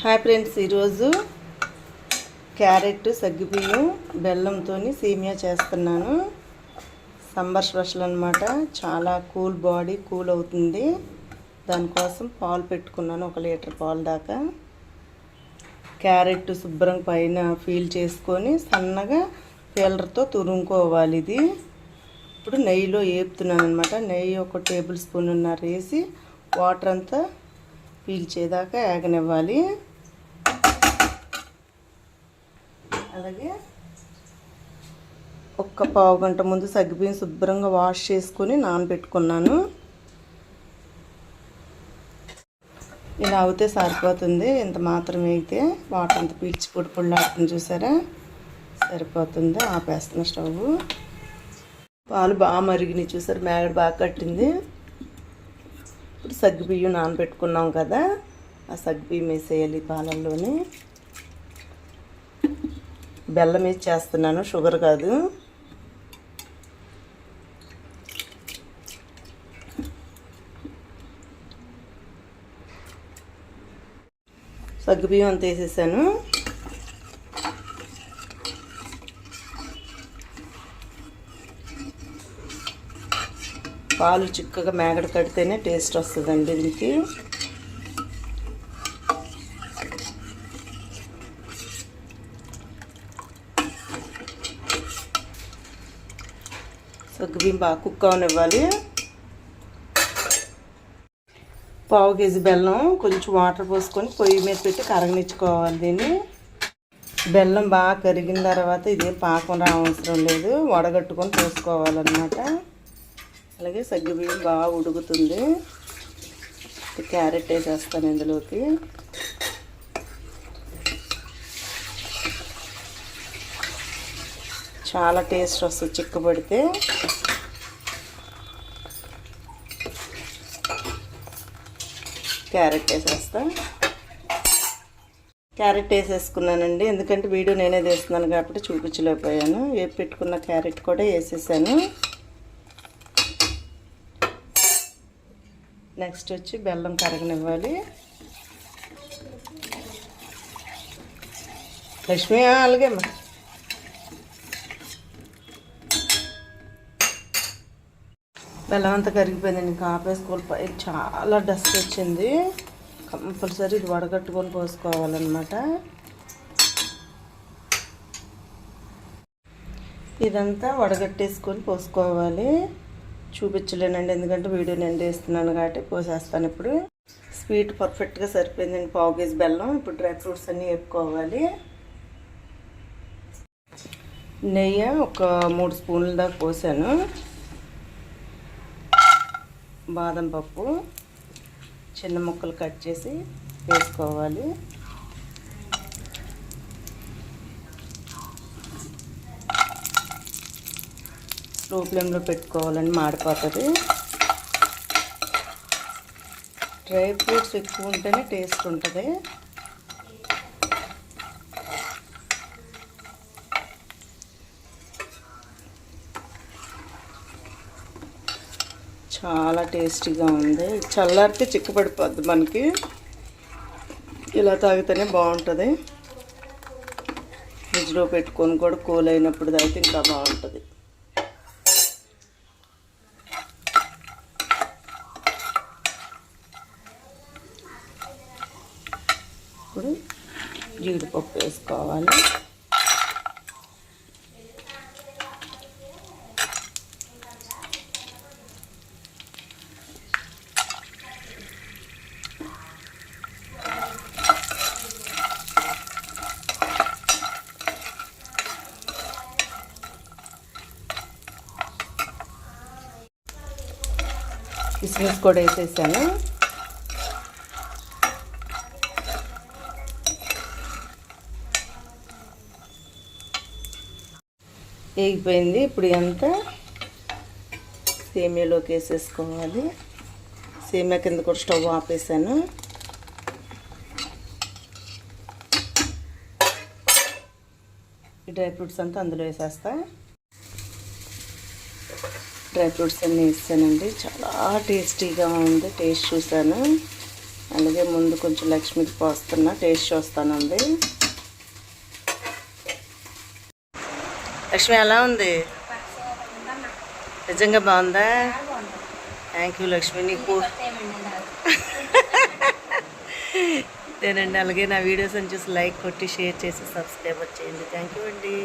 Hi friends, ఈరోజు carrot సగ్గుబియ్యం బెల్లంతో సేమియా చేస్తున్నాను. సమ్మర్ స్పెషల్ అనమాట. చాలా కూల్ బాడీ కూల్ అవుతుంది. దానికోసం పాలు పెట్టుకున్నాను, 1 లీటర్ పాలు దాకా. క్యారెట్ శుభ్రం పైన ఫీల్ చేసుకొని సన్నగా పీలర్తో తురుముకోవాలి. ఇది ఇప్పుడు నెయ్యిలో వేపుతున్నాను అనమాట. నెయ్యి 1 టేబుల్ స్పూన్ వేసి వాటర్ అంతా పీల్చేదాకా ఏగనివ్వాలి. అలాగే ఒక పావు గంట ముందు సగ్గుబియ్యం శుభ్రంగా వాష్ చేసుకొని నానబెట్టుకున్నాను. ఇలా అవుతే సరిపోతుంది. ఇంత మాత్రమే అయితే వాటర్ అంతా పీల్చి పొడి పొడిలాడుతుంది, చూసారా? సరిపోతుంది. ఆపేస్తున్న స్టవ్. పాలు బాగా మరిగినాయి, చూసారు? మేగడ బాగా కట్టింది. ఇప్పుడు సగ్గుబియ్యం నానబెట్టుకున్నాం కదా, ఆ సగ్గుబియ్యం వేసేయాలి పాలల్లోని. బెల్లం వేసి చేస్తున్నాను, షుగర్ కాదు. సగ్గుబియ్యం అంతా వేసేసాను. పాలు చిక్కగా మేగడ కడితేనే టేస్ట్ వస్తుందండి దీనికి. సగ్గుబియ్యం బాగా కుక్ అవనివ్వాలి. పావు కేజీ బెల్లం కొంచెం వాటర్ పోసుకొని పొయ్యి మీద పెట్టి కరగనిచ్చుకోవాలి. దీన్ని బెల్లం బాగా కరిగిన తర్వాత ఇదేం పాకం రావసరం లేదు, వడగట్టుకొని పోసుకోవాలన్నమాట. అలాగే సగ్గుబియ్యం బాగా ఉడుకుతుంది. క్యారెట్ వేసేస్తాను ఇందులోకి. చాలా టేస్ట్ వస్తుంది చిక్కబడితే. క్యారెట్ వేసేస్తా. క్యారెట్ వేసేసుకున్నానండి, ఎందుకంటే వీడియో నేనే తీస్తున్నాను కాబట్టి చూపించలేకపోయాను. వేపు పెట్టుకున్న క్యారెట్ కూడా వేసేసాను. నెక్స్ట్ వచ్చి బెల్లం కరగనివ్వాలి. లక్ష్మి అలాగే అమ్మా. బెల్లం అంతా కరిగిపోయిందండి. ఇంకా ఆపేసుకోవాలి. పై చాలా డస్ట్ వచ్చింది. కంపల్సరీ ఇది వడగట్టుకొని పోసుకోవాలన్నమాట. ఇదంతా వడగట్టేసుకొని పోసుకోవాలి. చూపించలేనండి, ఎందుకంటే వీడియో నేను తీస్తున్నాను కాబట్టి పోసేస్తాను. ఇప్పుడు స్వీట్ పర్ఫెక్ట్గా సరిపోయిందండి. పావు కేజీ బెల్లం. ఇప్పుడు డ్రై ఫ్రూట్స్ అన్నీ వేపుకోవాలి. నెయ్యి ఒక 3 స్పూన్ల దాకా పోసాను. బాదం పప్పు చిన్న ముక్కలు కట్ చేసి వేసుకోవాలి. స్లో ఫ్లేమ్లో పెట్టుకోవాలని మాడిపోతుంది. డ్రై ఫ్రూట్స్ ఎక్కువ ఉంటేనే టేస్ట్ ఉంటుంది. చాలా టేస్టీగా ఉంది. చల్లారితే చిక్కపడిపోద్ది మనకి. ఇలా తాగితేనే బాగుంటుంది. ఫ్రిడ్జ్లో పెట్టుకొని కూడా కూల్ అయినప్పుడు తాగితే ఇంకా బాగుంటుంది. ఇప్పుడు జీడిపప్పు వేసుకోవాలి. కిస్మిస్ కూడా వేసేసాను. వేగిపోయింది. ఇప్పుడు ఎంత సేమియాలోకి వేసేసుకోవాలి. సేమియా కింద కూడా స్టవ్ ఆపేసాను. ఈ డ్రై ఫ్రూట్స్ అంతా అందులో వేసేస్తా. డ్రై ఫ్రూట్స్ అన్నీ వేసానండి. చాలా టేస్టీగా ఉంది. టేస్ట్ చూసాను. అలాగే ముందు కొంచెం లక్ష్మికి పోస్తున్నా, టేస్ట్ చూస్తానండి. లక్ష్మి ఎలా ఉంది? నిజంగా బాగుందా? Thank you Lakshmi. నీకు నేనండి. అలాగే నా వీడియోస్ అని చూసి లైక్ కొట్టి షేర్ చేసి సబ్స్క్రైబ్ చేయండి. థ్యాంక్ యూ అండి.